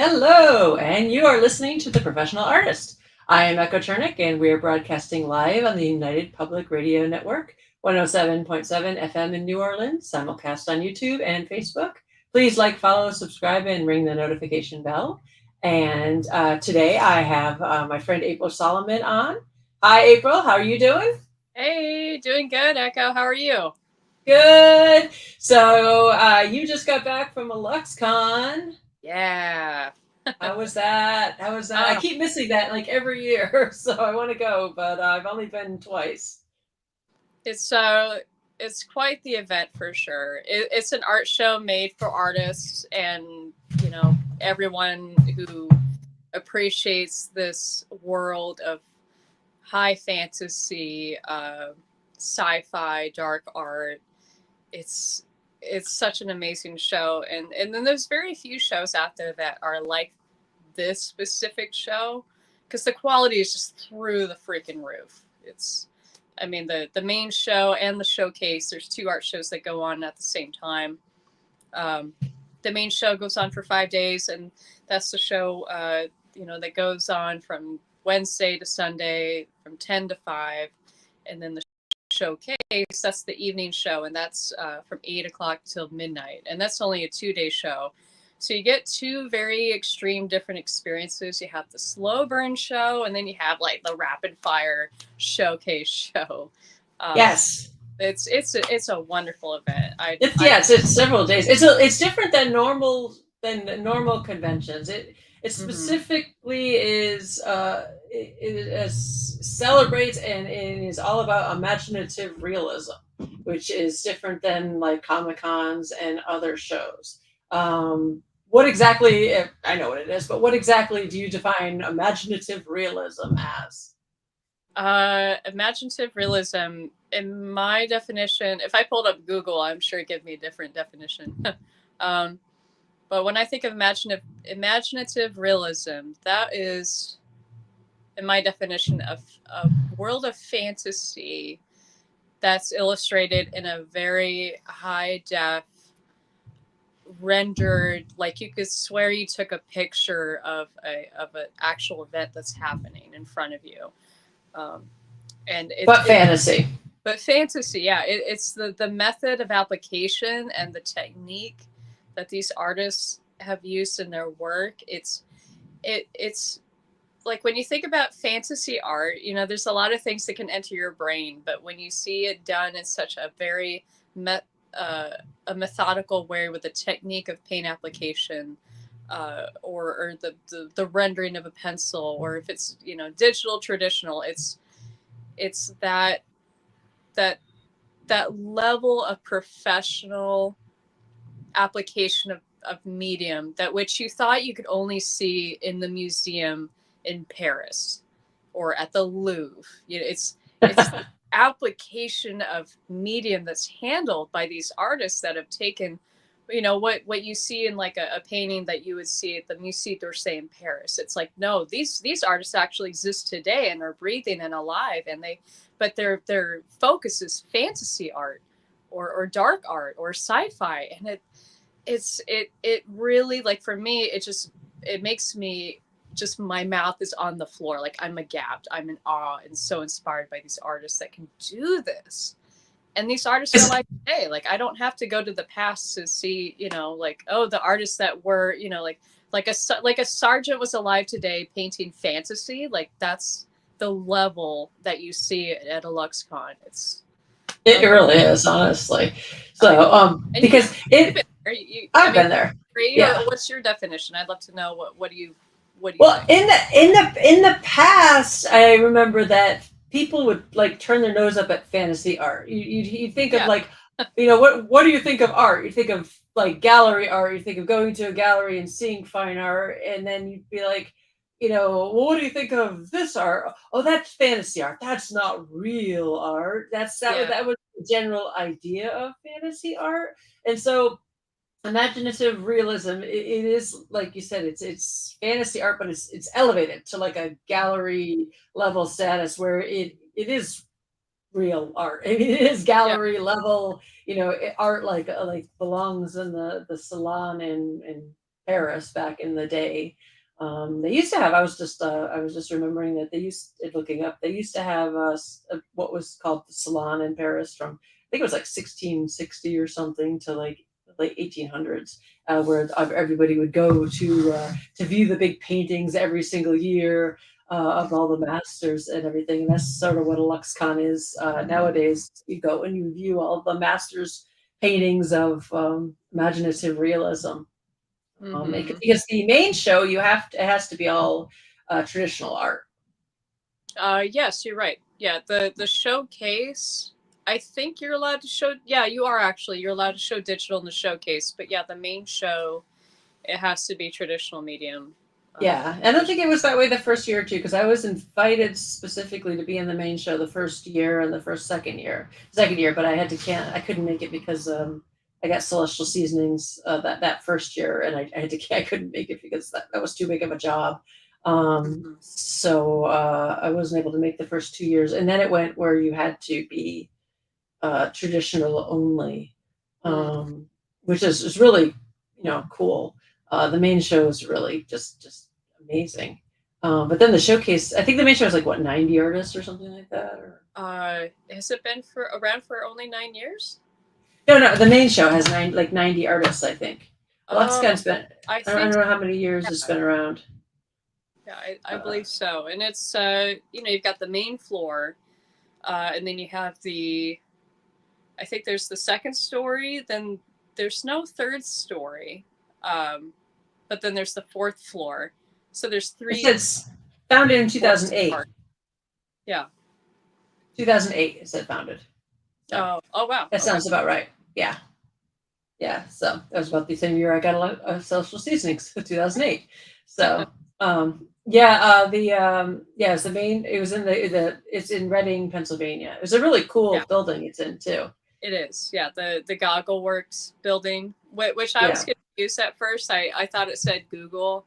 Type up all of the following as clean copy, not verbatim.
Hello, and you are listening to The Professional Artist. I am Echo Chernik, and we are broadcasting live on the United Public Radio Network, 107.7 FM in New Orleans, simulcast on YouTube and Facebook. Please like, follow, subscribe, and ring the notification bell. And today I have my friend April Solomon on. Hi, April. How are you doing? Hey, doing good, Echo. How are you? Good. So you just got back from Illuxcon. Yeah. How was that? How was that? I Oh, keep missing that like every year, so I want to go, but I've only been twice. it's quite the event for sure. It's an art show made for artists and everyone who appreciates this world of high fantasy, sci-fi, dark art. It's it's such an amazing show, and then there's very few shows out there that are like this specific show because the quality is just through the freaking roof. I mean, the main show and the showcase. There's two art shows that go on at the same time. Um, the main show goes on for 5 days, and that's the show that goes on from Wednesday to Sunday from 10 to 5, and then the showcase, that's the evening show, and that's from 8 o'clock till midnight, and that's only a 2 day show. So you get two very extreme different experiences. You have the slow burn show, and then you have like the rapid fire showcase show. Um, Yes. it's a wonderful event. It's several days. It's different than normal conventions. It Mhm. specifically it celebrates and it is all about imaginative realism, which is different than like Comic Cons and other shows. What exactly? I know what it is, but what exactly do you define imaginative realism as? Imaginative realism, in my definition, if I pulled up Google, I'm sure it give me a different definition. um, but when I think of imaginative realism, that is, in my definition, of a world of fantasy that's illustrated in a very high def, rendered, like you could swear you took a picture of an actual event that's happening in front of you. Um, and But fantasy. but fantasy, yeah, it's the method of application and the technique that these artists have used in their work. It's like when you think about fantasy art, there's a lot of things that can enter your brain, but when you see it done in such a very met, uh, a methodical way with the technique of paint application, or the rendering of a pencil, or if it's digital traditional, it's that that level of professional application of medium that which you thought you could only see in the museum in Paris or at the Louvre. It's the application of medium that's handled by these artists that have taken what you see in like a painting that you would see at the Musée d'Orsay in Paris. It's like, no, these artists actually exist today and are breathing and alive, and but their focus is fantasy art or dark art or sci-fi, and it really, like, for me, it makes me just, my mouth is on the floor, like I'm agape, I'm in awe and so inspired by these artists that can do this. And these artists are alive today. Like, I don't have to go to the past to see, like, oh, the artists that were, like a Sargent was alive today painting fantasy. Like, that's the level that you see at a LuxCon. It's It um, really is, honestly. I know. So, And because you've it, been there. I I've mean, been there. agree, or Yeah. what's your definition? I'd love to know what do you Well, think? in the past, I remember that people would like turn their nose up at fantasy art. You think of Yeah, like, what do you think of art? You think of like gallery art. You think of going to a gallery and seeing fine art, and then you'd be like, well, what do you think of this art? Oh, that's fantasy art. That's not real art. yeah, That was the general idea of fantasy art, and so imaginative realism, it is like you said, it's fantasy art, but it's elevated to like a gallery level status where it is real art. I mean, it is yeah, gallery level, art like belongs in the salon in Paris back in the day. They used to have. I was just remembering that looking up. They used to have what was called the Salon in Paris from I think it was like 1660 or something to like late 1800s, where everybody would go to view the big paintings every single year of all the masters and everything. And that's sort of what a Luxcon is nowadays. You go and you view all the masters' paintings of imaginative realism. Mm-hmm. Because the main show it has to be all traditional art. Yes, you're right. Yeah, the showcase. I think you're allowed to show. Yeah, you are actually. You're allowed to show digital in the showcase, but yeah, the main show it has to be traditional medium. Yeah, I don't think it was that way the first year or two because I was invited specifically to be in the main show the first year and the second year, but I had to can't I couldn't make it because I got Celestial Seasonings that first year, and I had to I couldn't make it because that was too big of a job. Mhm. So I wasn't able to make the first 2 years, and then it went where you had to be traditional only, Mm. which is really cool. The main show is really just amazing. But then the showcase, I think the main show is like what 90 artists or something like that. Or Has it been for around for only 9 years? no, the main show has 90 artists. I think Oh, Luxcon's been. I I think don't know how many years it's yeah, been around. yeah, I Uh, believe so. And it's you've got the main floor, and then you have the I think there's the second story, then there's no third story. Um, but then there's the fourth floor. So there's it three says founded in floors to 2008. park. Yeah. 2008 it said founded. So Oh wow. that Okay. sounds about right. Yeah. Yeah, so that was about the same year I got a lot of social seasonings, 2008. So, yeah, yeah, it's the main. It was in it's in Reading, Pennsylvania. It was a really Yeah, cool building it's in too. it is. Yeah, the Goggle Works building, which I was Yeah, confused at first. I thought it said Google.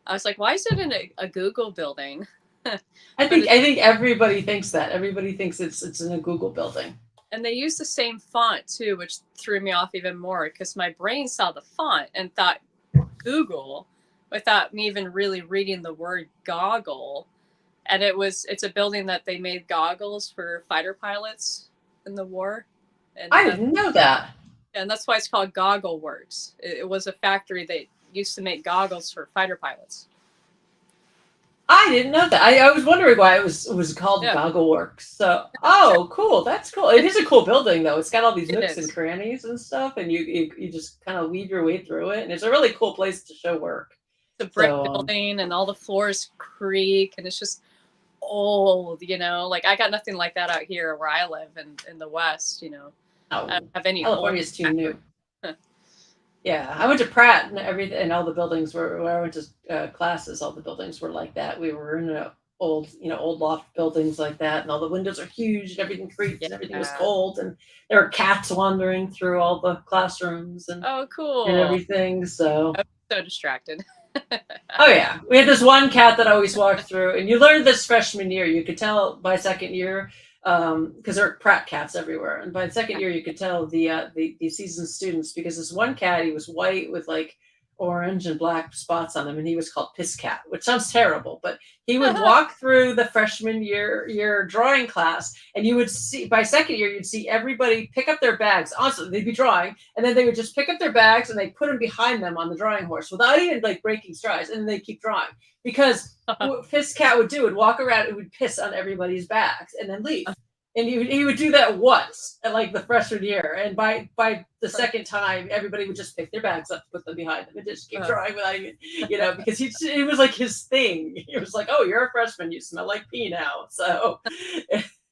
I was like, why is it in a Google building? But I think everybody thinks that. Everybody thinks it's in a Google building. and they use the same font too, which threw me off even more because my brain saw the font and thought Google without me even really reading the word goggle. And it's a building that they made goggles for fighter pilots in the war, I didn't know that. and that's why it's called Goggle Works. It was a factory that used to make goggles for fighter pilots. I didn't know that. I was wondering why it was called Yeah, Goggle Works. So, oh, cool. That's cool. It is a cool building though. It's got all these it nooks and is. crannies and stuff, and you just kind of weave your way through it, and it's a really cool place to show work. It's a brick So, building, and all the floors creak, and it's just old. Like I got nothing like that out here where I live in the West. I don't oh, have any old California is too new. factory. Yeah, I went to Pratt and everything, and all the buildings were where I went to classes. All the buildings were like that. We were in a old loft buildings like that, and all the windows are huge, and everything creaked, and everything was Yeah. cold, and there were cats wandering through all the classrooms Oh, and cool. everything. So, I'm so distracted. oh yeah, we had this one cat that always walked through, and you learned this freshman year. You could tell by second year because there are Pratt cats everywhere, and by the second year you could tell the seasoned students because this one cat he was white with like orange and black spots on him, and he was called Piss Cat, which sounds terrible, but he would walk through the freshman year drawing class, and you would see by second year you'd see everybody pick up their bags. Honestly, they'd be drawing, and then they would just pick up their bags and they put them behind them on the drawing horse without even like breaking strides, and then they keep drawing because what Piss Cat would do would walk around and would piss on everybody's bags and then leave. And he would do that once at like the freshman year, and by the second time, everybody would just pick their bags up, put them behind them, and just keep drawing without even, because it was like his thing. He was like, "Oh, you're a freshman, you smell like pee now." So,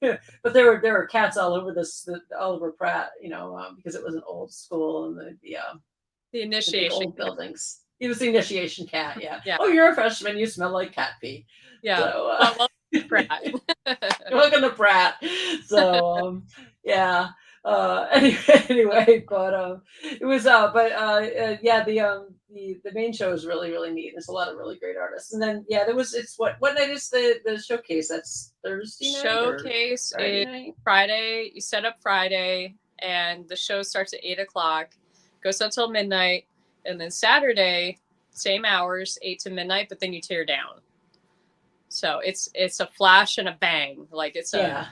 but there were cats all over all over Pratt, because it was an old school and The the big initiation. old buildings. He was the initiation cat. Yeah. Yeah. Oh, you're a freshman, you smell like cat pee. Yeah. So, Well, Pratt. welcome to Pratt. So yeah. Anyway, but it was yeah, the main show is really really neat. There's a lot of really great artists, and then yeah, it's what night is the showcase? That's Thursday night or Showcase Friday is night? Friday. You set up Friday, and the show starts at 8 o'clock, goes until midnight, and then Saturday same hours, 8 to midnight, but then you tear down. So it's a flash and a bang, like it's a Yeah.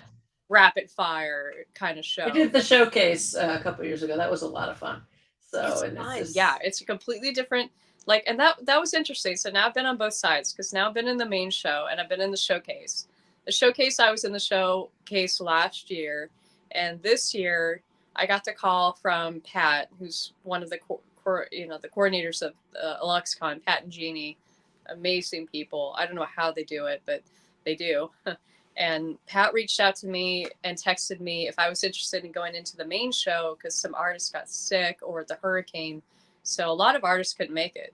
rapid fire kind of I show. did the showcase a couple years ago. That was a lot of fun. So, It's and it's fun. Yeah, just, it's a completely different, like, and that was interesting. So now I've been on both sides, because now I've been in the main show and I've been in the showcase. The showcase, I was in the showcase last year, and this year I got the call from Pat, who's one of the the coordinators of Illuxcon, Pat and Jeannie, amazing people. I don't know how they do it, but they do. And Pat reached out to me and texted me if I was interested in going into the main show, because some artists got sick or the hurricane. So a lot of artists couldn't make it.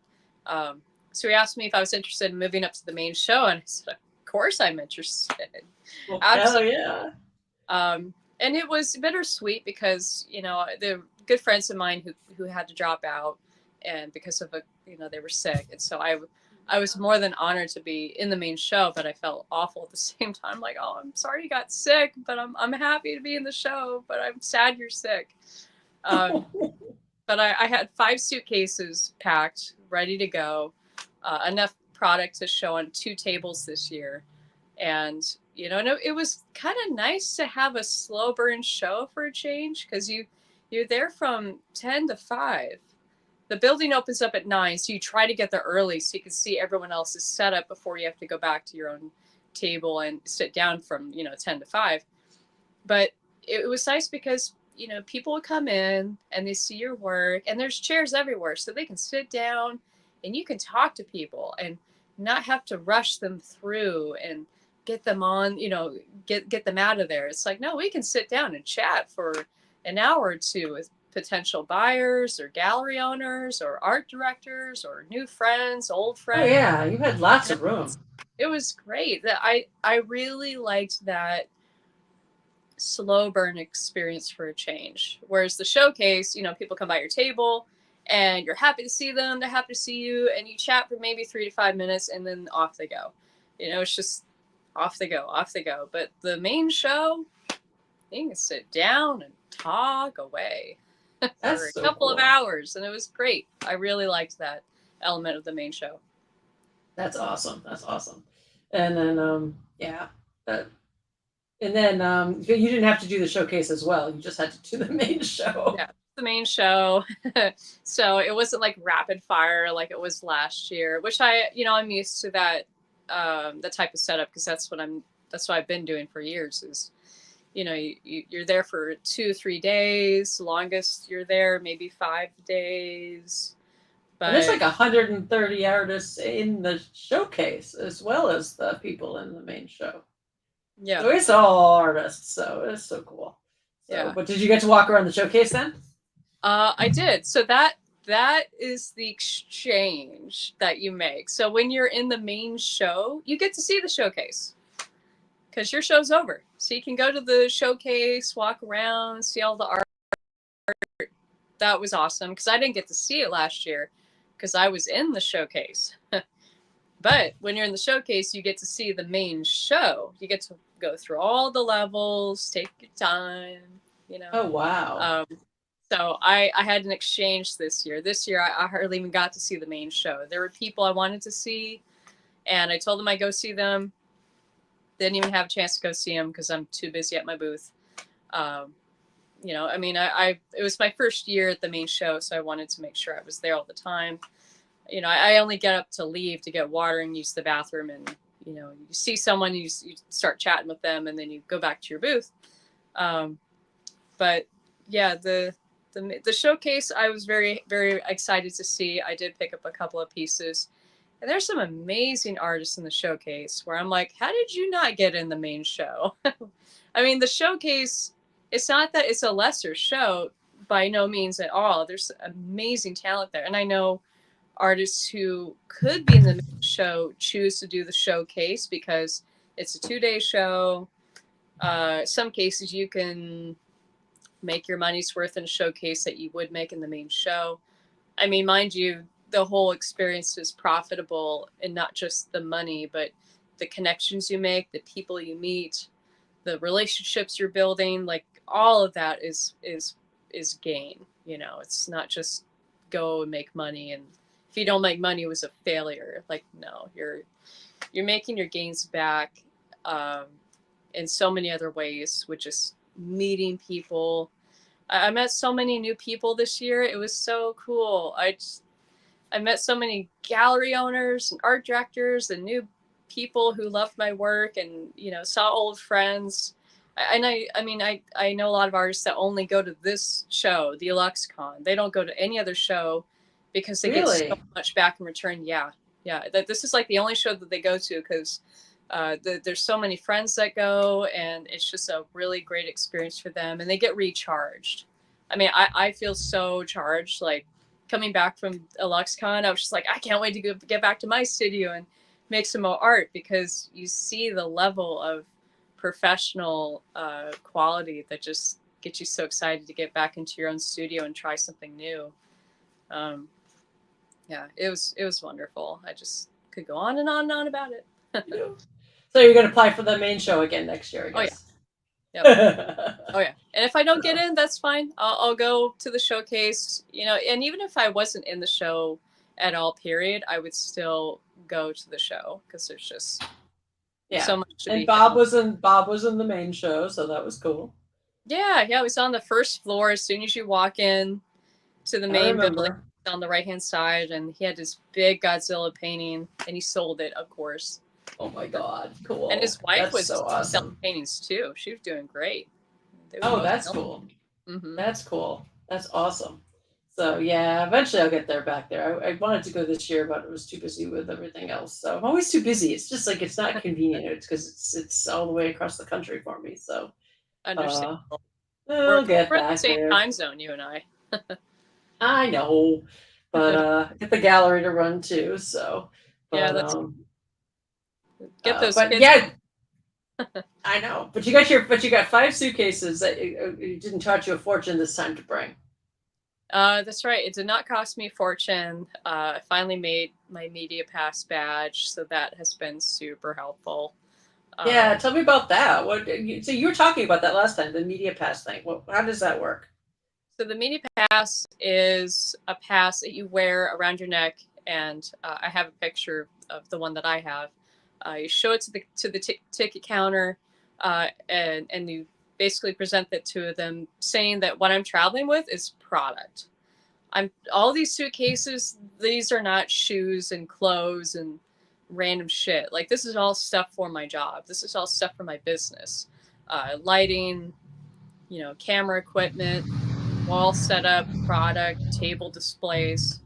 So he asked me if I was interested in moving up to the main show. And I said, of course I'm interested. well, hell Absolutely. yeah. And it was bittersweet because, the good friends of mine who had to drop out, and because of they were sick. And so I was more than honored to be in the main show, but I felt awful at the same time. Like, oh, I'm sorry you got sick, but I'm happy to be in the show, but I'm sad you're sick. But I had 5 suitcases packed, ready to go, enough product to show on 2 tables this year. And, it was kind of nice to have a slow burn show for a change, because you're there from 10 to 5. The building opens up at 9, so you try to get there early so you can see everyone else's setup before you have to go back to your own table and sit down from 10 to 5. But it was nice because people would come in and they see your work, and there's chairs everywhere, so they can sit down and you can talk to people and not have to rush them through and get them on, get them out of there. It's like, no, we can sit down and chat for an hour or two with potential buyers or gallery owners or art directors or new friends, old Oh friends. yeah, you had lots of room. It was great. That I really liked that slow burn experience for a change. Whereas the showcase, people come by your table and you're happy to see them, they're happy to see you, and you chat for maybe 3 to 5 minutes and then off they go. It's just off they go, off they go. But the main show, you can sit down and talk away for That's a so couple of cool. hours, and it was great. I really liked that element of the main show. That's awesome. That's awesome. And then, yeah. That, and then you didn't have to do the showcase as well. You just had to do the main show. Yeah, the main show. So it wasn't like rapid fire like it was last year, which I'm used to that, the type of setup, because that's what I've been doing for years. Is you're there for 2-3 days. Longest you're there maybe 5 days. And there's But like 130 artists in the showcase as well as the people in the main show. yeah, So it's all artists. So it's so cool. So, yeah. but did you get to walk around the showcase then? I did. So that is the exchange that you make. So when you're in the main show, you get to see the showcase, because your show's over. So you can go to the showcase, walk around, see all the art. That was awesome, because I didn't get to see it last year because I was in the showcase. But when you're in the showcase, you get to see the main show. You get to go through all the levels, take your time. Oh wow. So I had an exchange this year. This year, I hardly even got to see the main show. There were people I wanted to see, and I told them I'd go see them. Didn't even have a chance to go see them because I'm too busy at my booth. It was my first year at the main show, so I wanted to make sure I was there all the time. I only get up to leave to get water and use the bathroom, and you see someone, you start chatting with them, and then you go back to your booth. But yeah, the showcase, I was very, very excited to see. I did pick up a couple of pieces, and there's some amazing artists in the showcase where I'm like, how did you not get in the main show? I mean, the showcase, it's not that it's a lesser show, by no means at all. There's amazing talent there, and I know artists who could be in the main show choose to do the showcase because it's a 2-day show. Some cases you can make your money's worth in a showcase that you would make in the main show. I mean, mind you, the whole experience is profitable, and not just the money, but the connections you make, the people you meet, the relationships you're building, like all of that is gain. It's not just go and make money and if you don't make money, it was a failure. Like, no, you're making your gains back in so many other ways, which is meeting people. I met so many new people this year. It was so cool. I met so many gallery owners and art directors and new people who loved my work, and saw old friends. I know a lot of artists that only go to this show, the Illuxcon. They don't go to any other show because they get so Really? much back in return. Yeah, this is like the only show that they go to because there's so many friends that go, and it's just a really great experience for them, and they get recharged. I mean, I feel so charged. Like, coming back from Illuxcon, I was just like, I can't wait to get back to my studio and make some more art, because you see the level of professional quality that just gets you so excited to get back into your own studio and try something new. Yeah, it was wonderful. I just could go on and on and on about it. So you're going to apply for the main show again next year, I Oh yeah, guess. yep. Oh yeah, and if I don't get in, that's fine. I'll go to the showcase. And even if I wasn't in the show at all, period, I would still go to the show because there's just Yeah. so much to And be Bob found. was in the main show, so that was cool. Yeah, it was on the first floor. As soon as you walk in to the I main building, remember. on the right hand side, and he had this big Godzilla painting, and he sold it, of course. Oh my God, cool. And his wife That's was so selling awesome. paintings too. She was doing great. They were Oh, both that's selling. cool. Mm-hmm. That's cool. That's awesome. So yeah, eventually I'll get there back there. I wanted to go this year, but I was too busy with everything else. So I'm always too busy. It's just like it's not convenient. It's because it's all the way across the country for me. So uh, Understandable. I'll get We're in the back same there. time zone, you and I. I know, but get the gallery to run too. So, Yeah, but let's get those but kids. yeah, I know. But you got 5 suitcases that you didn't charge you a fortune this time to bring. That's right. It did not cost me a fortune. I finally made my Media Pass badge, so that has been super helpful. Yeah, tell me about that. So you were talking about that last time, the media pass thing. How does that work? So the Media Pass is a pass that you wear around your neck, and I have a picture of the one that I have. You show it to the ticket counter, and you basically present that to them, saying that what I'm traveling with is product. I'm all these suitcases. These are not shoes and clothes and random shit. Like, this is all stuff for my job. This is all stuff for my business. Lighting, camera equipment, wall setup, product, table displays,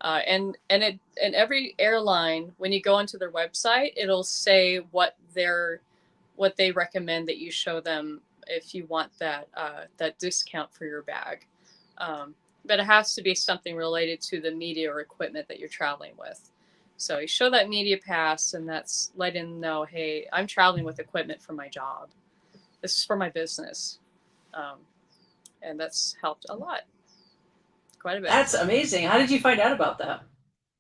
and every airline, when you go onto their website, it'll say what they recommend that you show them if you want that discount for your bag. But it has to be something related to the media or equipment that you're traveling with. So you show that media pass, and that's letting them know, hey, I'm traveling with equipment for my job. This is for my business. Um, and that's helped a lot, quite a bit. That's amazing. How did you find out about that?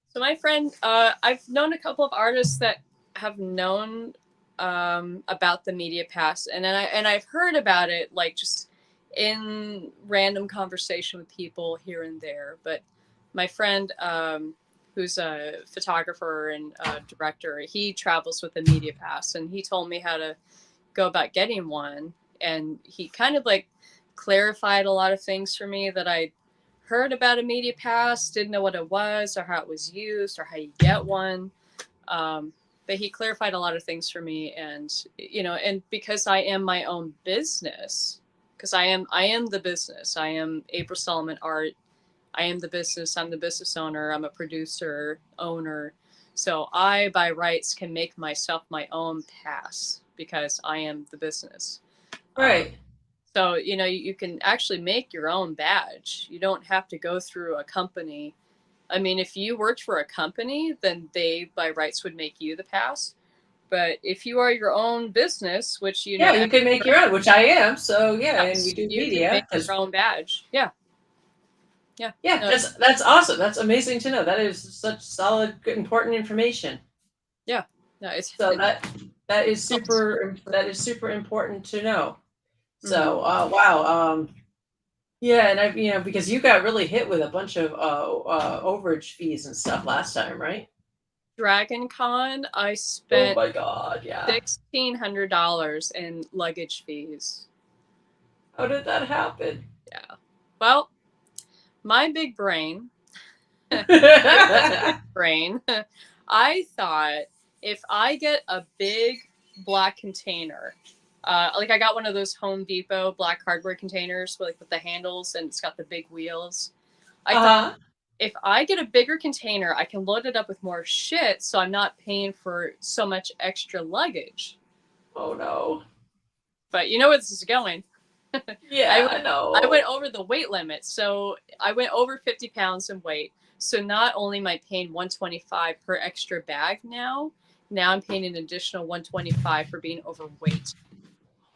So my friend, I've known a couple of artists that have known about the Media Pass, and I've heard about it, like, just in random conversation with people here and there. But my friend, who's a photographer and director, he travels with the Media Pass, and he told me how to go about getting one, and he kind of like clarified a lot of things for me that I heard about a Media Pass, didn't know what it was or how it was used or how you get one. But he clarified a lot of things for me, and and because I am my own business, because I am the business. I am April Solomon Art. I am the business. I'm the business owner. I'm a producer, owner. So I, by rights, can make myself my own pass because I am the business. Um, Right. so, you can actually make your own badge. You don't have to go through a company. I mean, if you worked for a company, then they, by rights, would make you the pass. But if you are your own business, which, Yeah, you can make your own, which I am. So yeah, and we yes, do you can media make because your own badge. Yeah. Yeah. yeah, No, that's awesome. That's amazing to know. That is such solid, good, important information. yeah. No, it's, So it's that is super important to know. mm-hmm. So wow. Yeah, and because you got really hit with a bunch of overage fees and stuff last time, right? Dragon Con, I Oh spent my God, yeah. $1,600 in luggage fees. How did that happen? Yeah. Well, my big brain, brain, I thought if I get a big black container, like I got one of those Home Depot black cardboard containers with the handles and it's got the big wheels. I thought Uh-huh. if I get a bigger container, I can load it up with more shit so I'm not paying for so much extra luggage. Oh no. But you know where this is going. I Yeah, went I went no. over the weight limit. So I went over 50 pounds in weight. So not only am I paying 125 per extra bag now I'm paying an additional 125 for being overweight.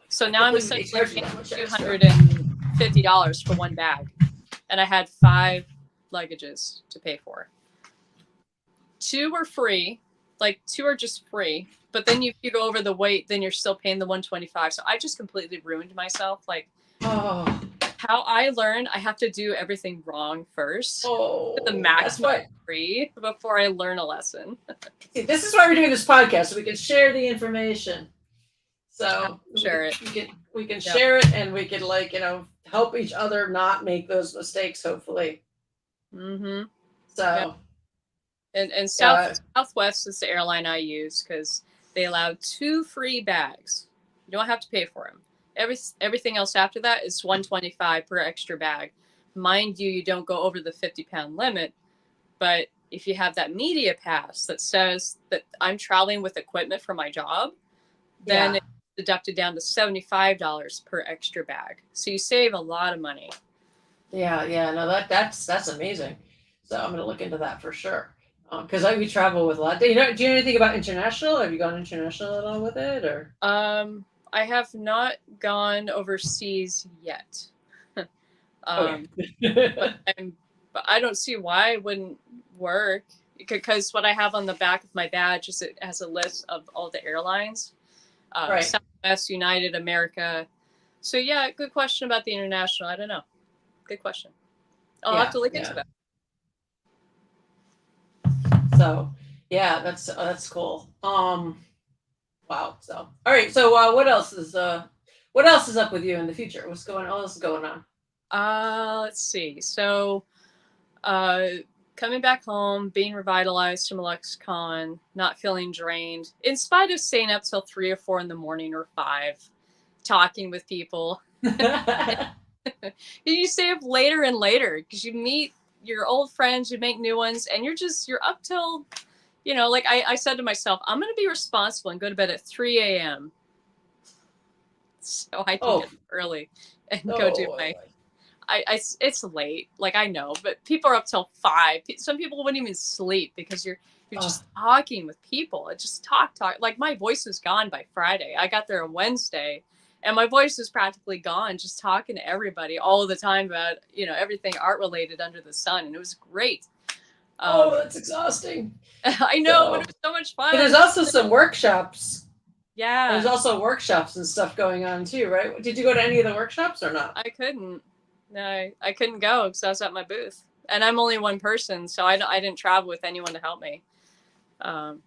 So I now can't I'm believe they essentially charge you paying that much extra. $250 for one bag. And I had 5 luggages to pay for. 2 were free, like 2 are just free. But then if you go over the weight, then you're still paying the 125. So I just completely ruined myself. Like Oh, how I learned, I have to do everything wrong first, the that's maximum what. free before I learn a lesson. See, this is why we're doing this podcast so we can share the information. So Share it. we can Yeah. share it and we can help each other not make those mistakes. Hopefully, Mm-hmm. Yeah. so And yeah, Southwest is the airline I use because they allow 2 free bags. You don't have to pay for them. Everything else after that is 125 per extra bag. Mind you, you don't go over the 50-pound limit, but if you have that media pass that says that I'm traveling with equipment for my job, then yeah, it's deducted down to $75 per extra bag. So you save a lot of money. yeah. No, that's amazing. So I'm gonna look into that for sure. Because we travel with a lot. Do you know anything about international? Have you gone international at all with it, or? I have not gone overseas yet. Okay. um, but I don't see why it wouldn't work because what I have on the back of my badge is it has a list of all the airlines, Right. Southwest, United, America. So yeah, good question about the international. I don't know. Good question. I'll have Yeah. to look into Yeah. that. So yeah, that's cool. Wow. So all right. So what else is up with you in the future? What's going? What else is going on? Let's see. So, uh, coming back home, being revitalized from Illuxcon, not feeling drained, in spite of staying up till 3 or 4 in the morning or 5, talking with people. You stay up later and later because you meet your old friends, you make new ones, and you're up till, like I said to myself, I'm going to be responsible and go to bed at 3 a.m. so I can get Oh, up early and go do oh, my. It's late, like I know, but people are up till 5. Some people wouldn't even sleep because you're uh, just talking with people. It just talk. Like my voice was gone by Friday. I got there on Wednesday, and my voice was practically gone, just talking to everybody all the time about everything art related under the sun, and it was great. oh, that's exhausting. I know, but So, it was so much but fun. there's also some workshops. There's Yeah, also workshops and stuff going on too, right? Did you go to any of the workshops or not? I couldn't. No, I couldn't go because I was at my booth, and I'm only one person, so I didn't travel with anyone to help me. Um,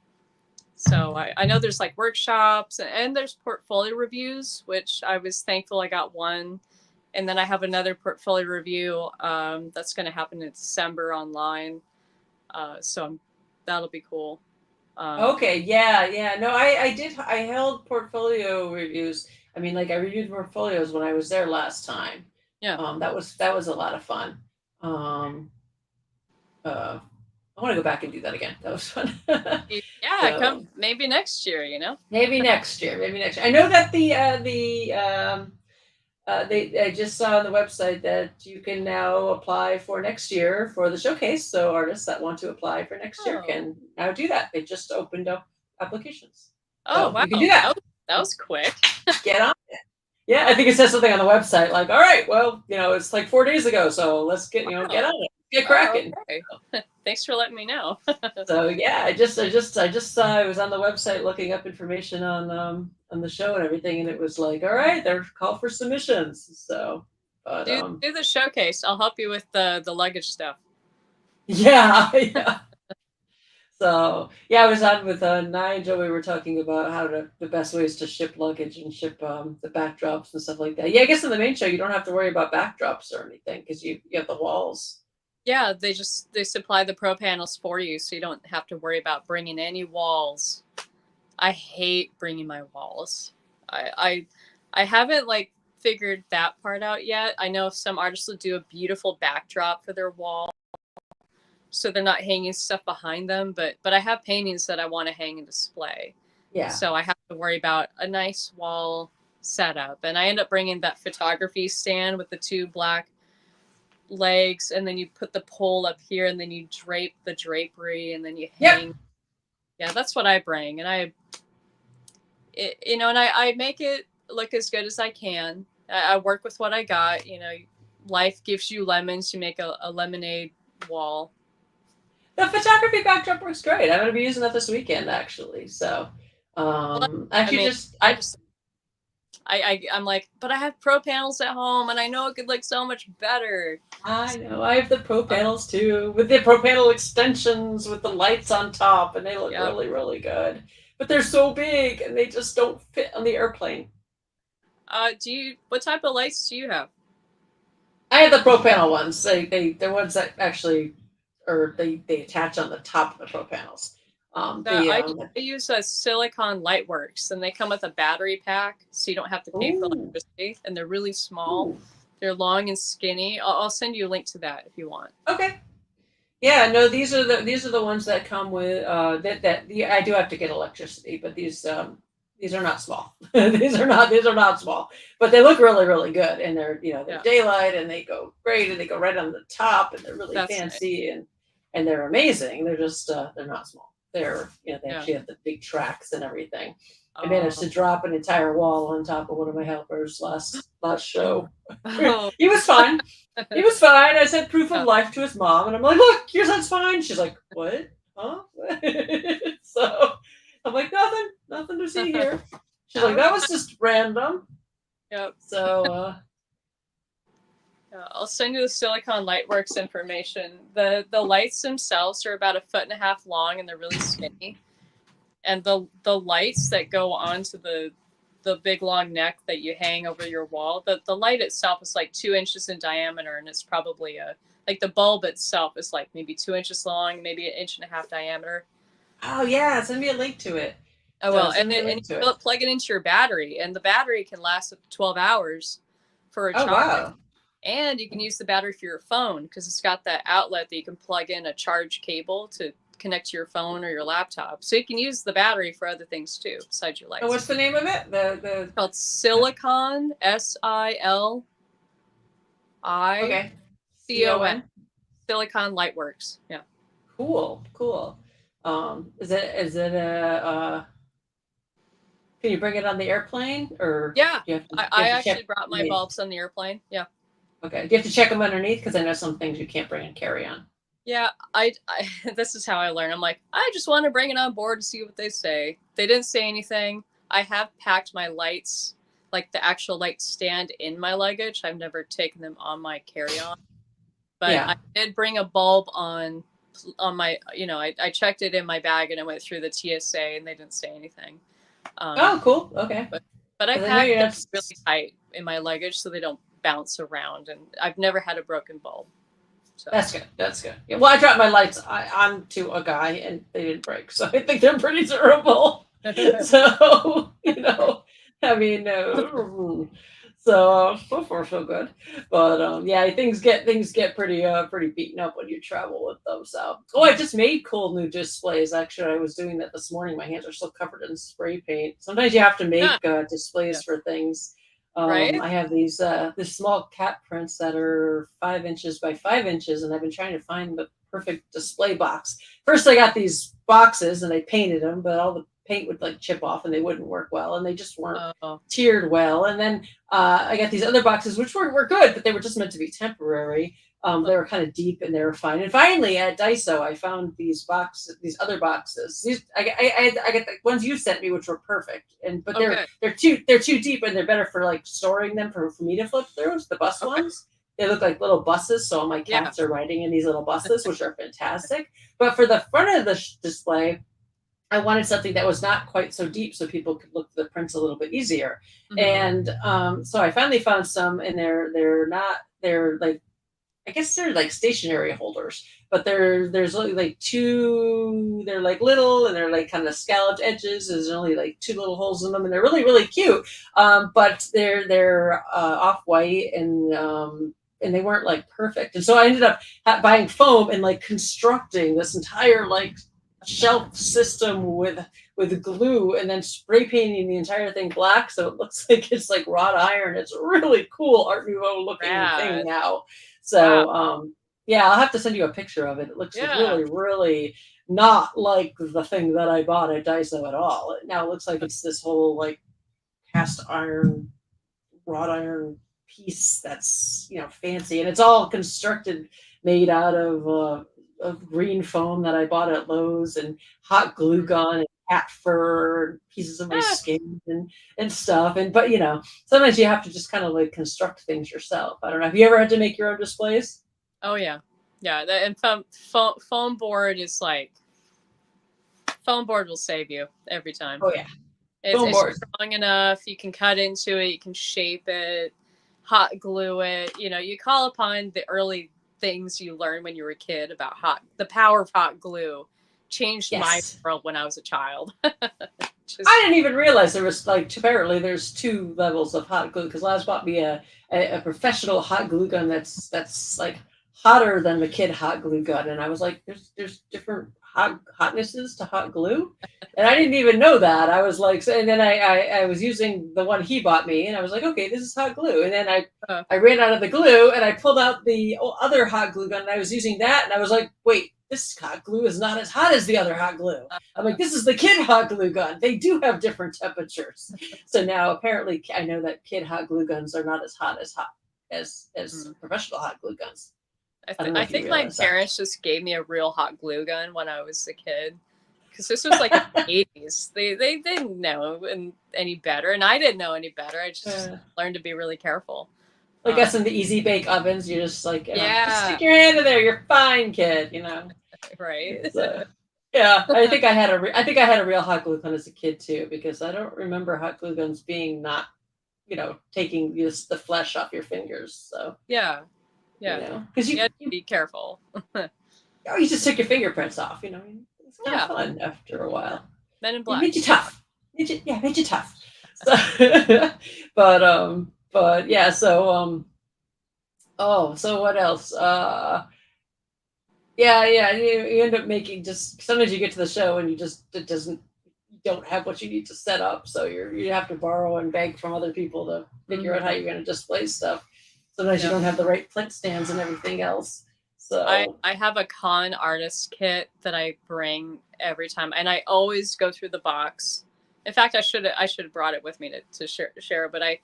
so I know there's like workshops and there's portfolio reviews, which I was thankful I got one, and then I have another portfolio review that's going to happen in December online. So that'll be cool. Um, Okay, yeah. No, I did. I held portfolio reviews. I mean, like I reviewed portfolios when I was there last time. yeah, That was a lot of fun. Um, uh, I want to go back and do that again. That was fun. yeah, come So maybe next year. maybe next year. Maybe next year. I know that I just saw on the website that you can now apply for next year for the showcase. So artists that want to apply for next year Oh, can now do that. They just opened up applications, oh so wow, you can do that. that was quick. Get on. Yeah, I think it says something on the website like, "All right, well, it's like 4 days ago, so let's get Oh, on it, get oh, cracking." okay. Thanks for letting me know. So yeah, I just saw I was on the website looking up information on the show and everything, and it was like, all right, they're call for submissions. So But Do the showcase. I'll help you with the luggage stuff. yeah, yeah. So yeah, I was on with Nigel. We were talking about how to the best ways to ship luggage and ship the backdrops and stuff like that. Yeah, I guess in the main show you don't have to worry about backdrops or anything because you have the walls. Yeah, they supply the pro panels for you, so you don't have to worry about bringing any walls. I hate bringing my walls. I haven't like figured that part out yet. I know some artists will do a beautiful backdrop for their wall, so they're not hanging stuff behind them. But I have paintings that I want to hang and display, Yeah. so I have to worry about a nice wall setup. And I end up bringing that photography stand with the two black legs, and then you put the pole up here, and then you drape the drapery, and then you hang. Yep. Yeah, that's what I bring, and I make it look as good as I can. I work with what I got. Life gives you lemons. You make a lemonade wall. The photography backdrop works great. I'm going to be using that this weekend, actually. So, Well, actually, I just I'm like, but I have pro panels at home, and I know it could look so much better. I know I have the pro panels too, with the pro panel extensions with the lights on top, and they look really, really good. But they're so big, and they just don't fit on the airplane. What type of lights do you have? I have the pro panel ones. They're ones that actually, or they attach on the top of the pro panels. I use a Silicon Lightworks, and they come with a battery pack, so you don't have to pay for electricity. And they're really small. Ooh. They're long and skinny. I'll send you a link to that if you want. Okay. Yeah, no, these are the ones that come with I do have to get electricity, but these are not small. these are not small, but they look really, really good, and they're daylight, and they go great, and they go right on the top, and they're really fancy, nice. and they're amazing. They're just they're not small. They're they actually have the big tracks and everything. I managed to drop an entire wall on top of one of my helpers last show. Oh. He was fine. He was fine. I said proof of life to his mom, and I'm like, look, yours that's fine. She's like, what? Huh? So I'm like, nothing to see here. She's like, that was just random. Yep. So I'll send you the Silicon Lightworks information. The lights themselves are about 1.5 feet long, and they're really skinny. And the lights that go onto the big long neck that you hang over your wall, the light itself is like 2 inches in diameter, and it's probably the bulb itself is like maybe 2 inches long, maybe 1.5 inches diameter. Oh yeah, send me a link to it. Oh well, and you plug it into your battery, and the battery can last up to 12 hours for a charge. Wow. And you can use the battery for your phone because it's got that outlet that you can plug in a charge cable to connect to your phone or your laptop. So you can use the battery for other things too, besides your lights. And what's the name of it? It's called Silicon, SILI. Okay. CON. Silicon Lightworks. Yeah. Cool. Is it a can you bring it on the airplane, or yeah? I actually brought my bulbs on the airplane. Yeah. Okay. Do you have to check them underneath? Because I know some things you can't bring and carry on. Yeah, I this is how I learn. I'm like, I just want to bring it on board to see what they say. They didn't say anything. I have packed my lights, like the actual light stand, in my luggage. I've never taken them on my carry-on. But yeah. I did bring a bulb on my, I checked it in my bag, and I went through the TSA, and they didn't say anything. Oh, cool. Okay. But I packed them really tight in my luggage so they don't bounce around, and I've never had a broken bulb. So. That's good. Yeah, well, I dropped my lights onto a guy, and they didn't break, so I think they're pretty durable. So I mean, so far so good. But yeah, things get pretty beaten up when you travel with them. So I just made cool new displays. Actually, I was doing that this morning. My hands are still covered in spray paint. Sometimes you have to make displays for things. Right. I have these small cat prints that are 5 inches by 5 inches, and I've been trying to find the perfect display box. First, I got these boxes, and I painted them, but all the paint would chip off, and they wouldn't work well, and they just weren't tiered well. And then I got these other boxes, which were good, but they were just meant to be temporary. They were kind of deep and they were fine. And finally at Daiso, I found these other boxes. I get the ones you sent me, which were perfect. But Okay. they're too deep and they're better for like storing them for me to flip through. The bus Okay. ones. They look like little buses, so all my cats are riding in these little buses, which are fantastic. But for the front of the display, I wanted something that was not quite so deep, so people could look at the prints a little bit easier. And so I finally found some, and they're like, I guess they're like stationary holders, but there's only like two. They're like little, and they're like kind of scalloped edges. There's only like two little holes in them, and they're really cute. But they're off white, and they weren't like perfect. And so I ended up buying foam and like constructing this entire like shelf system with glue, and then spray painting the entire thing black so it looks like it's like wrought iron. It's a really cool Art Nouveau looking thing now. So yeah, I'll have to send you a picture of it. It looks really not like the thing that I bought at Daiso at all. It now looks like it's this whole like cast iron, wrought iron piece that's fancy, and it's all constructed, made out of green foam that I bought at Lowe's, and hot glue gun and cat fur and pieces of my skin and stuff. But sometimes you have to just kind of like construct things yourself. I don't know. Have you ever had to make your own displays? Oh yeah. And foam board is like, foam board will save you every time. Oh yeah. It's strong enough. You can cut into it. You can shape it, hot glue it. You call upon the early things you learned when you were a kid about the power of hot glue. Changed my world when I was a child. I didn't even realize there was like, apparently there's two levels of hot glue, because Laz bought me a professional hot glue gun that's like hotter than the kid hot glue gun, and I was like, there's different hotnesses to hot glue, and I didn't even know that. I was like, and then I was using the one he bought me, and I was like, okay, this is hot glue, and then I ran out of the glue, and I pulled out the other hot glue gun, and I was using that, and I was like, wait, this hot glue is not as hot as the other hot glue. I'm like, this is the kid hot glue gun. They do have different temperatures. So now apparently I know that kid hot glue guns are not as hot as professional hot glue guns. I think my parents just gave me a real hot glue gun when I was a kid, because this was like the 80s. They didn't know any better, and I didn't know any better. I just learned to be really careful. Like us in the easy bake ovens, you just like, just stick your hand in there. You're fine, kid. Right. So, yeah, I think I had a real hot glue gun as a kid too, because I don't remember hot glue guns being not, taking just the flesh off your fingers. So because you have to be careful. You just took your fingerprints off. It's kind of fun after a while. Men in Black made you tough. Made you tough. So, but yeah. So so what else? Yeah. You end up making, just sometimes you get to the show and you don't have what you need to set up, so you have to borrow and beg from other people to figure out how you're going to display stuff. Sometimes you don't have the right print stands and everything else. So I have a con artist kit that I bring every time, and I always go through the box. In fact, I should have brought it with me to share. But I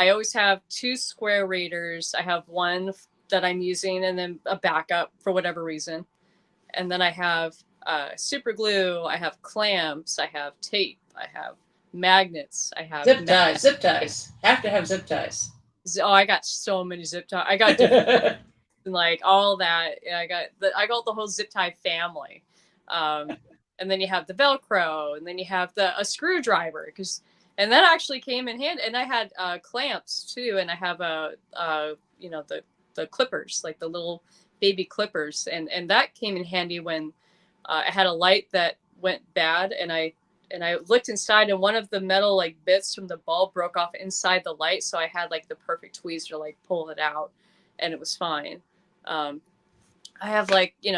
always have two square readers. I have one that I'm using, and then a backup for whatever reason. And then I have super glue. I have clamps. I have tape. I have magnets. I have zip ties. Have to have zip ties. Oh, I got so many zip ties. I got different and like all that. I got the whole zip tie family. And then you have the Velcro, and then you have a screwdriver, and that actually came in handy. And I had clamps too, and I have the clippers, like the little baby clippers, and that came in handy when I had a light that went bad, and I looked inside, and one of the metal like bits from the bulb broke off inside the light, so I had like the perfect tweezer to like pull it out, and it was fine. I have like, you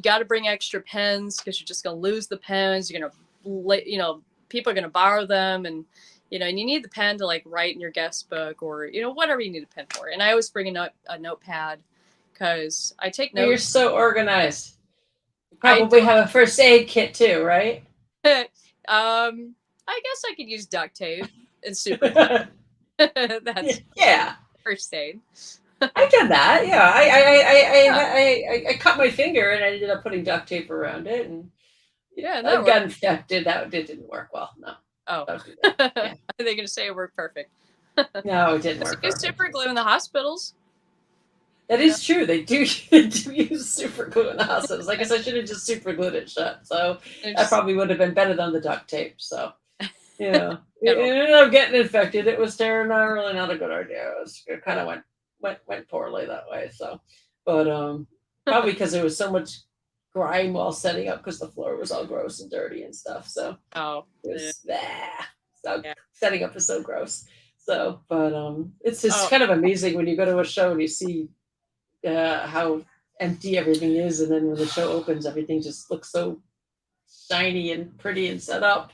got to bring extra pens, because you're just going to lose the pens. You're going to, people are going to borrow them, and you need the pen to like write in your guest book, or whatever you need a pen for. And I always bring a notepad, because I take notes. You're so organized. You probably have a first aid kit too, right? I guess I could use duct tape and super. That's first aid. I did that. Yeah, Yeah, I cut my finger and I ended up putting duct tape around it, and yeah, I that worked. got infected. That it didn't work well. No, Oh, don't do that. are Yeah, they going to say it worked perfect? no, it didn't Because work they use perfect. super glue in the hospitals. That You know, is true. They do, they do use super glue in the hospitals. I guess I should have just super glued it shut. So they that just probably would have been better than the duct tape. So yeah, it general. ended up getting infected. It was really not a good idea. It kind of went poorly that way. So, but probably because there was so much grime while setting up because the floor was all gross and dirty and stuff. So Oh, it yeah. was so Yeah. setting up is so gross. So, but it's just Oh, kind of amazing when you go to a show and you see how empty everything is, and then when the show opens, everything just looks so shiny and pretty and set up.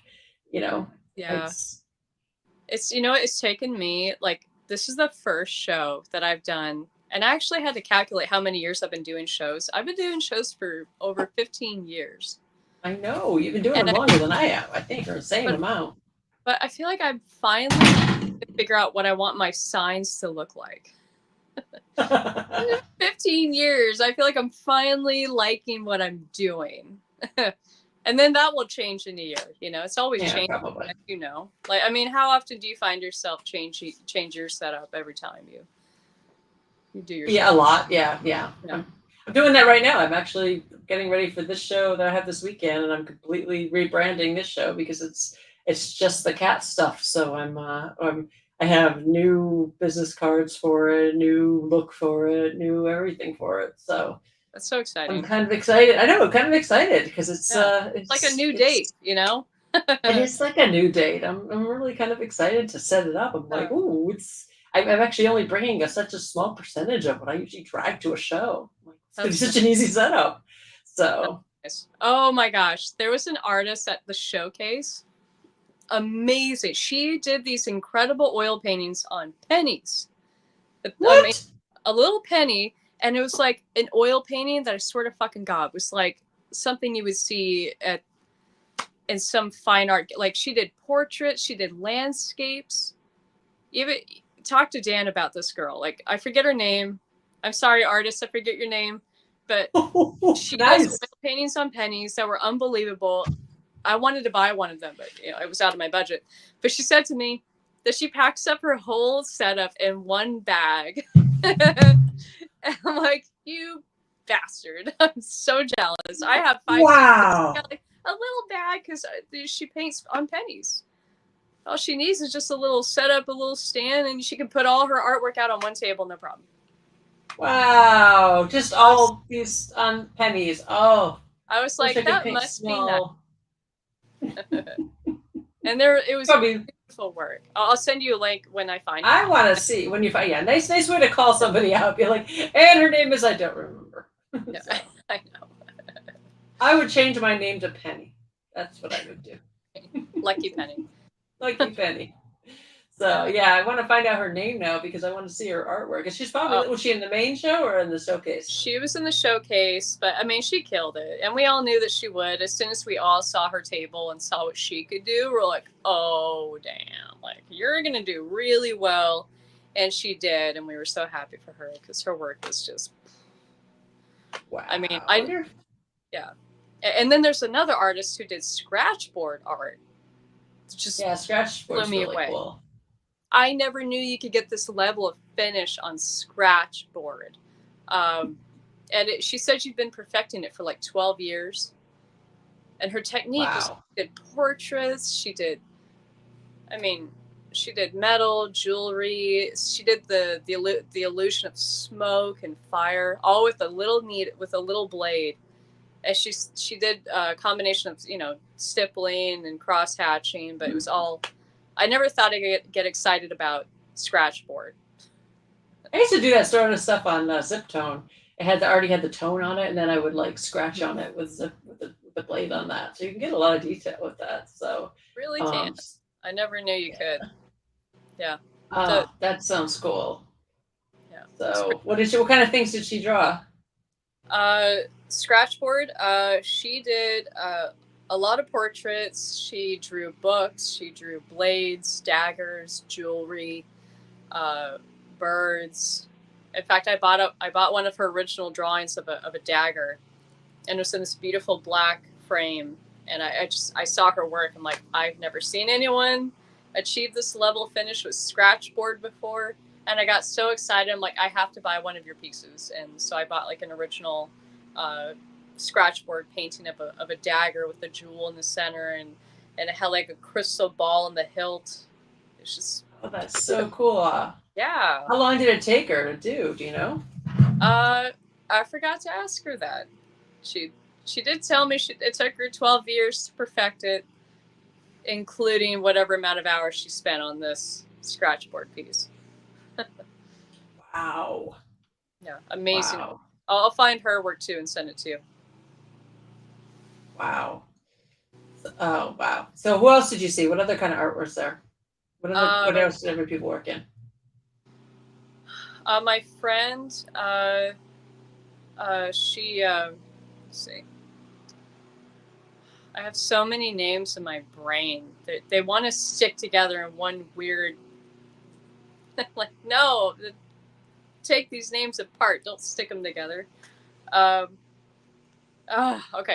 You know, yeah. it's It's, you know, it's taken me, like, this is the first show that I've done. And I actually had to calculate how many years I've been doing shows. I've been doing shows for over 15 years. I know you've been doing And them longer than I have, I think, or the same but amount. but I feel like I'm finally to figure out what I want my signs to look like. 15 years. I feel like I'm finally liking what I'm doing. And then that will change in a year. You know, it's always Yeah, changing, probably. as you know. Like, I mean, how often do you find yourself change your setup every time you do your show? Yeah, a lot. Yeah, yeah. Yeah. I'm doing that right now. I'm actually getting ready for this show that I have this weekend, and I'm completely rebranding this show because it's just the cat stuff. So I have new business cards for it, new look for it, new everything for it. So That's so I'm exciting. kind of excited. I know, kind of excited because Yeah. It's like a new date, it's you know? it is like a new date. I'm really kind of excited to set it up. I'm like, Yeah. ooh, I'm actually only bringing such a small percentage of what I usually drag to a show. I'm like, it's gonna be That's such an easy setup. So nice. Oh my gosh. There was an artist at the showcase. Amazing. She did these incredible oil paintings on pennies. I mean, what? a little penny, and it was like an oil painting that I swear to fucking God was like something you would see at in some fine art. Like, she did portraits, she did landscapes. Even talk to Dan about this girl. Like, I forget her name. I'm sorry, artist, I forget your name, but she does Nice. oil paintings on pennies that were unbelievable. I wanted to buy one of them, but you know, it was out of my budget. But she said to me that she packs up her whole setup in one bag. And I'm like, you bastard. I'm so jealous. I have 5 suitcases. I Wow. got like a little bag because she paints on pennies. All she needs is just a little setup, a little stand, and she can put all her artwork out on one table, no problem. Wow. Just I was, all these on pennies. Oh, I was wish I like, could that paint must be nice. small. And there, it was Probably. beautiful work. I'll send you a link when I find it. I want to see when you find. Yeah, nice way to call somebody out. Be like, and her name is I don't remember. Yeah, So I know. I would change my name to Penny. That's what I would do. Lucky Penny. Lucky Penny. So Yeah. yeah, I want to find out her name now because I want to see her artwork. And she's Oh, probably was she in the main show or in the showcase? she was in the showcase, but I mean, she killed it. And we all knew that she would. As soon as we all saw her table and saw what she could do, we're like, oh, damn. Like, you're going to do really well. And she did. And we were so happy for her because her work was just, Wow. I mean, I wonder. yeah. And then there's another artist who did scratchboard art. It just Yeah, scratch blew board's me really away. cool. I never knew you could get this level of finish on scratchboard. She said she'd been perfecting it for like 12 years. And her technique was, Wow. she did portraits, I mean, she did metal, jewelry, she did the illusion of smoke and fire, all with a little blade. And she did a combination of, you know, stippling and cross hatching, but it was all, I never thought I'd get excited about scratchboard. I used to do that sort of stuff on Zip Tone. It had already had the tone on it, and then I would like scratch on it with the blade on that. So you can get a lot of detail with that. So, Really can. um, I never knew you could. yeah. Yeah. So, Oh, that sounds cool. yeah. So, what kind of things did she draw? Scratchboard. She did a lot of portraits. She drew books. She drew blades, daggers, jewelry, birds. In fact, I bought one of her original drawings of a dagger, and it was in this beautiful black frame. And I saw her work. I'm like, I've never seen anyone achieve this level of finish with scratchboard before. And I got so excited. I'm like, I have to buy one of your pieces. And so I bought like an original scratchboard painting of a dagger with a jewel in the center, and it had like a crystal ball in the hilt. It's just, Oh, that's so cool. yeah. How long did it take her to do? Do you know? I forgot to ask her that. She did tell me it took her 12 years to perfect it, including whatever amount of hours she spent on this scratchboard piece. Wow. Yeah, amazing. Wow. I'll find her work too and send it to you. Wow. Oh, wow. So who else did you see? What other kind of art was there? What else did other people work in? My friend, she, let's see. I have so many names in my brain. They want to stick together in one weird, like, no, take these names apart. Don't stick them together. Okay.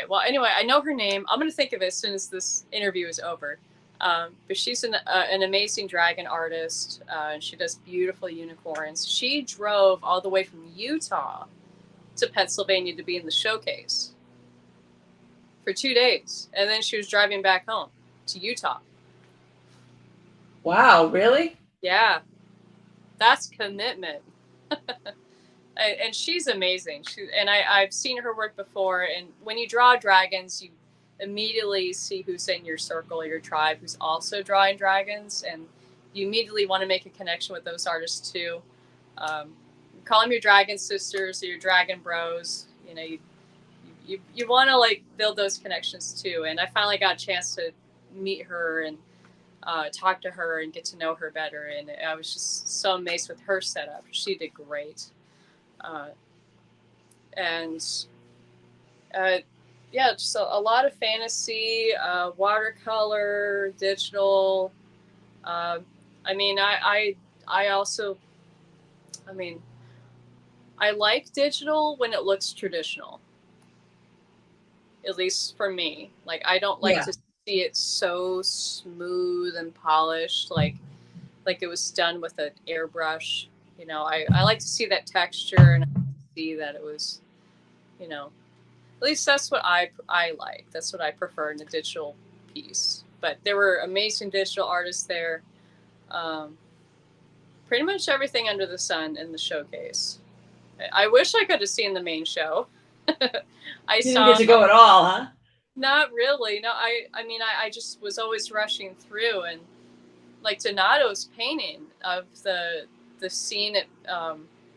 Well, anyway, I know her name. I'm going to think of it as soon as this interview is over. But she's an amazing dragon artist, and she does beautiful unicorns. She drove all the way from Utah to Pennsylvania to be in the showcase for 2 days, and then she was driving back home to Utah. Wow, really? Yeah, that's commitment. And she's amazing. I've seen her work before, and when you draw dragons, you immediately see who's in your circle or your tribe who's also drawing dragons, and you immediately want to make a connection with those artists too. Call them your dragon sisters or your dragon bros. You know, you want to like build those connections too. And I finally got a chance to meet her and talk to her and get to know her better, and I was just so amazed with her setup. She did great. Yeah, just a lot of fantasy, watercolor, digital. I mean, I also, I mean, I like digital when it looks traditional. At least for me, like I don't like to see it so smooth and polished, like it was done with an airbrush. You know, I like to see that texture, and I like to see that it was, you know, at least that's what I like. That's what I prefer in a digital piece. But there were amazing digital artists there. Pretty much everything under the sun in the showcase. I wish I could have seen the main show. You didn't get to go at all, huh? Not really. No, I mean, I just was always rushing through, and like Donato's painting of the scene at,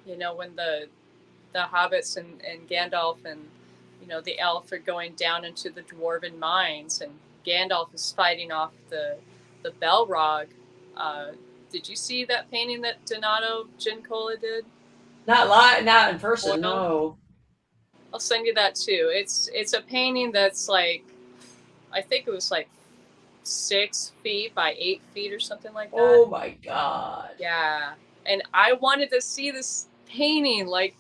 you know, when the hobbits and Gandalf and, you know, the elf are going down into the dwarven mines, and Gandalf is fighting off the Balrog. Did you see that painting that Donato Gincola did? Not in person, no. I'll send you that too. It's a painting that's like, I think it was like 6 feet by 8 feet or something like that. Oh my God. Yeah. And I wanted to see this painting like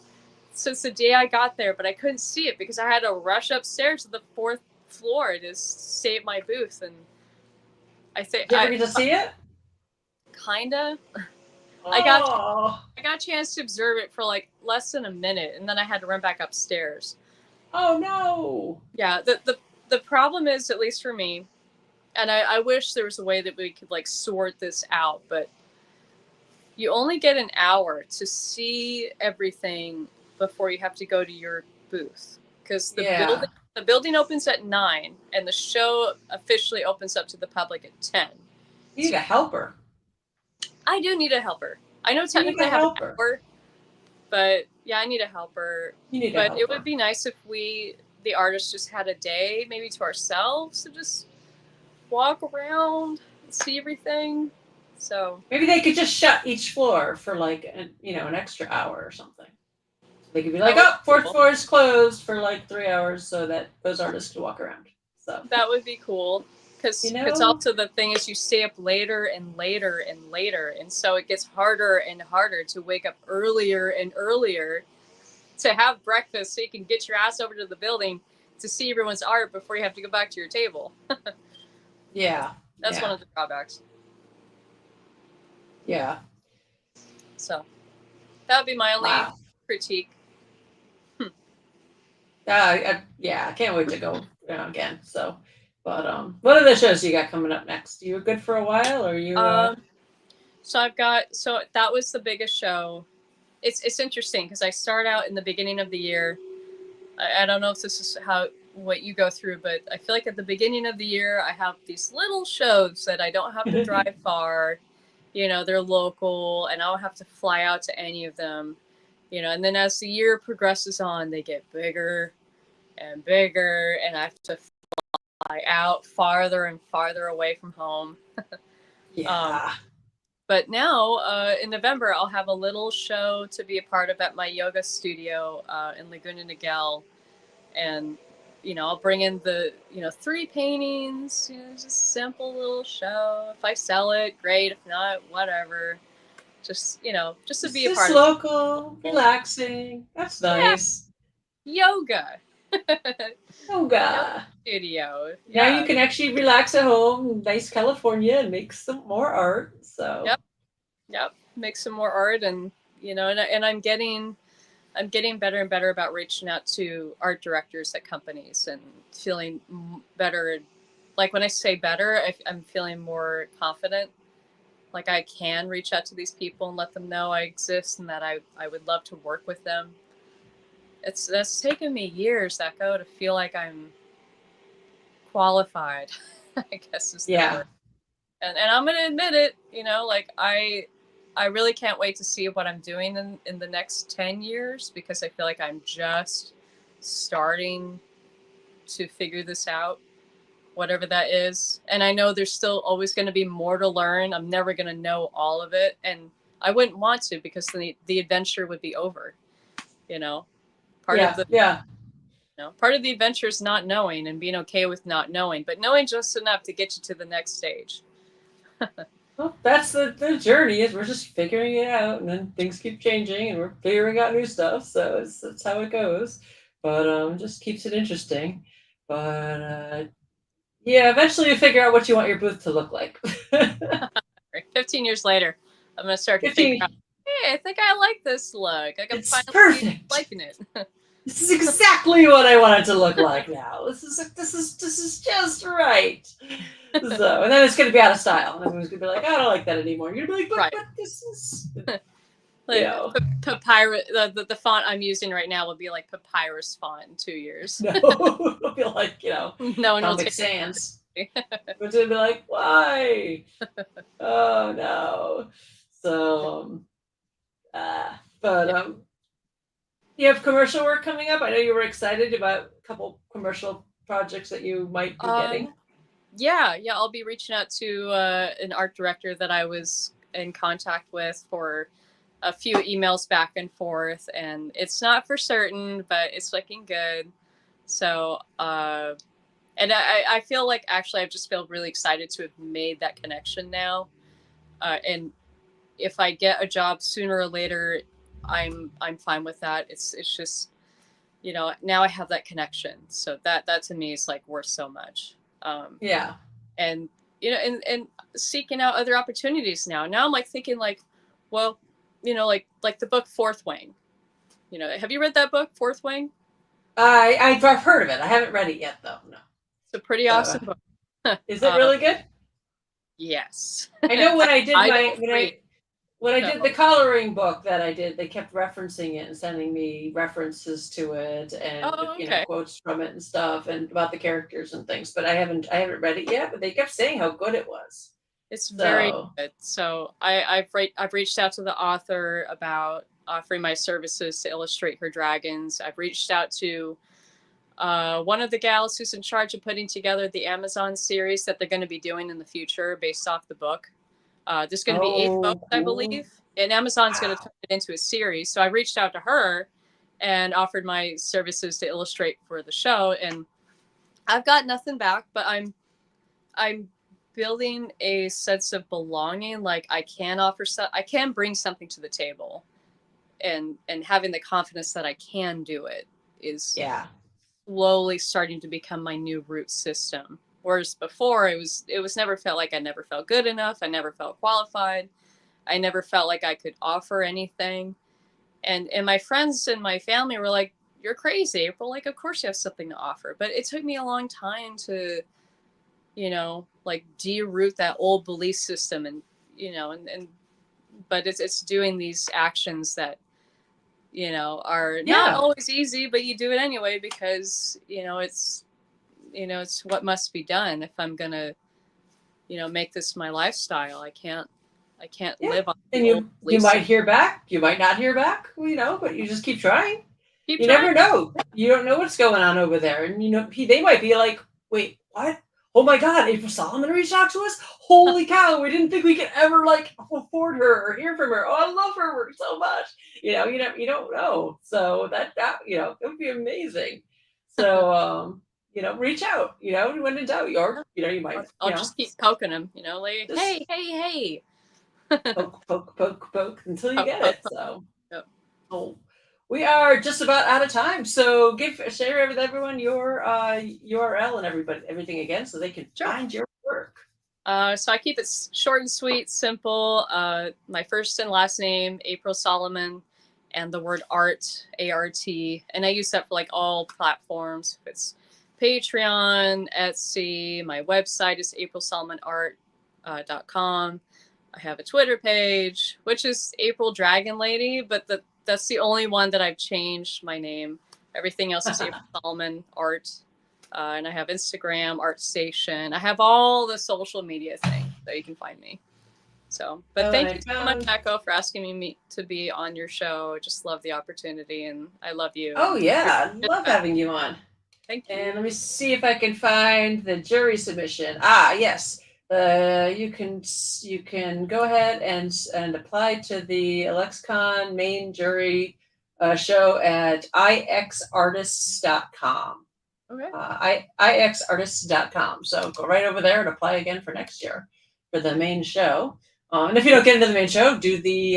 since the day I got there, but I couldn't see it because I had to rush upstairs to the 4th floor to stay at my booth. And I think did you ever get to see it? Kinda. Oh. I got a chance to observe it for like less than a minute, and then I had to run back upstairs. Oh no. Yeah, the problem is, at least for me, and I wish there was a way that we could like sort this out, but you only get an hour to see everything before you have to go to your booth, because the building opens at 9 and the show officially opens up to the public at 10. You need a helper. I do need a helper. I know technically I have an hour, but yeah, I need a helper. But it would be nice if the artists, just had a day maybe to ourselves to just walk around and see everything. So maybe they could just shut each floor for like an extra hour or something. So they could be like, oh, 4th floor is closed for like 3 hours so that those artists can walk around. So that would be cool. You Because it's know? also the thing is you stay up later and later and later, and so it gets harder and harder to wake up earlier and earlier to have breakfast so you can get your ass over to the building to see everyone's art before you have to go back to your table. Yeah. That's one Yeah. of the drawbacks. Yeah. So that would be my only Wow. critique. Yeah, I can't wait to go again. So, but what are the shows you got coming up next? You good for a while, or you? So that was the biggest show. It's interesting because I start out in the beginning of the year. I don't know if this is what you go through, but I feel like at the beginning of the year I have these little shows that I don't have to drive far. You know, they're local, and I don't have to fly out to any of them. You know, and then as the year progresses on, they get bigger and bigger, and I have to fly out farther and farther away from home. Um, Yeah. but now in November, I'll have a little show to be a part of at my yoga studio in Laguna Niguel, and I'll bring in the 3 paintings. Just simple little show. If I sell it, great. If not, whatever. Just to It's be a just part of local, it. relaxing. That's Yeah, nice. yoga. Yoga Yoga. studio. Now you Yeah. can actually relax at home, nice California, and make some more art. So. Yep. Yep. Make some more art, and and I'm getting better and better about reaching out to art directors at companies and feeling better. Like when I say better, I'm feeling more confident. Like I can reach out to these people and let them know I exist and that I would love to work with them. That's taken me years, Echo, to feel like I'm qualified. I guess is the Yeah. word. And I'm gonna admit it. Like I really can't wait to see what I'm doing in the next 10 years because I feel like I'm just starting to figure this out, whatever that is. And I know there's still always going to be more to learn. I'm never going to know all of it. And I wouldn't want to because the adventure would be over. You know, part of Yeah. the Yeah. part of the adventure is not knowing and being okay with not knowing, but knowing just enough to get you to the next stage. Well, that's the journey is we're just figuring it out, and then things keep changing, and we're figuring out new stuff. So that's how it goes. But just keeps it interesting. But yeah, eventually you figure out what you want your booth to look like. 15 years later, I'm going to start to figure out, 15. hey, I think I like this look. Like I'm It's finally perfect. liking it. This is exactly what I want it to look like now. This is just right. So, and then it's going to be out of style, and everyone's going to be like, I don't like that anymore. You're going to be like, Right. but this is, you Like know. papyrus, the font I'm using right now will be like papyrus font in 2 years. No, it'll be like, No one will Comic take Sans. it. But they'll be like, why? Oh no. So, but Yeah. you have commercial work coming up. I know you were excited about a couple commercial projects that you might be getting. Yeah. I'll be reaching out to an art director that I was in contact with for a few emails back and forth, and it's not for certain, but it's looking good. So, and I feel like actually I just feel really excited to have made that connection now. And if I get a job sooner or later, I'm fine with that. It's just now I have that connection, so that to me is like worth so much. Yeah. And and seeking out other opportunities now. Now I'm like thinking like, well, like the book Fourth Wing. Have you read that book Fourth Wing? I've heard of it. I haven't read it yet though. No. It's a pretty So, awesome book. is it really good? Yes. I know when I did I my don't read. when I So, did the coloring book that I did, they kept referencing it and sending me references to it and oh, okay. quotes from it and stuff and about the characters and things. But I haven't read it yet. But they kept saying how good it was. It's very So good. So I've reached out to the author about offering my services to illustrate her dragons. I've reached out to one of the gals who's in charge of putting together the Amazon series that they're going to be doing in the future based off the book. There's going to be 8 books, I cool. believe, and Amazon's going to Wow. turn it into a series. So I reached out to her and offered my services to illustrate for the show, and I've got nothing back, but I'm building a sense of belonging. Like I can I can bring something to the table, and having the confidence that I can do it is slowly starting to become my new root system. Whereas before it was never felt like I never felt good enough. I never felt qualified. I never felt like I could offer anything. And my friends and my family were like, "You're crazy, April. Like, of course you have something to offer." But it took me a long time to, like de-root that old belief system, and but it's doing these actions that are not always easy, but you do it anyway because it's what must be done if I'm gonna make this my lifestyle. I can't live on the and old you might hear back, you might not hear back, but you just keep trying. You never know. You don't know what's going on over there, and they might be like, "Wait, what? Oh my God, April Solomon reached out to us! Holy cow, we didn't think we could ever afford her or hear from her. Oh, I love her work so much." You don't know. So that it would be amazing. So reach out. When in doubt, you might. I'll just keep poking them. Like, hey. poke until you get it. So. Yep. Oh. We are just about out of time, so share with everyone your URL and everything again, so they can find your work. So I keep it short and sweet, simple. My first and last name, April Solomon, and the word art, A-R-T, and I use that for all platforms. It's Patreon, Etsy. My website is aprilsolomonart.com. I have a Twitter page, which is April Dragon Lady, but that's the only one that I've changed my name. Everything else is April Solomon Art. And I have Instagram, ArtStation. I have all the social media things, so you can find me. So, but thank you so much, Echo, for asking me to be on your show. I just love the opportunity, and I love you. Oh, yeah. I love having you on. Thank you. And let me see if I can find the jury submission. Yes. You can go ahead and apply to the Illuxcon main jury show at ixartists.com. Okay. ixartists.com. So go right over there and apply again for next year for the main show. And if you don't get into the main show, do the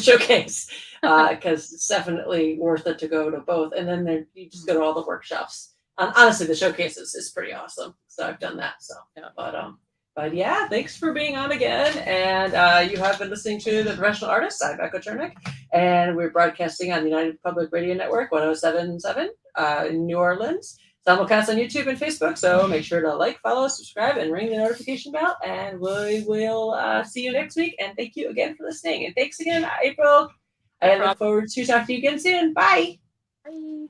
showcase because it's definitely worth it to go to both. And then you just go to all the workshops. Honestly, the showcase is pretty awesome. So I've done that. So, but yeah, thanks for being on again. And you have been listening to The Professional Artist. I'm Echo Chernik, and we're broadcasting on the United Public Radio Network 107.7 in New Orleans. Simulcast on YouTube and Facebook. So make sure to follow, subscribe, and ring the notification bell. And we will see you next week. And thank you again for listening. And thanks again, April. I look forward to talking to you again soon. Bye. Bye.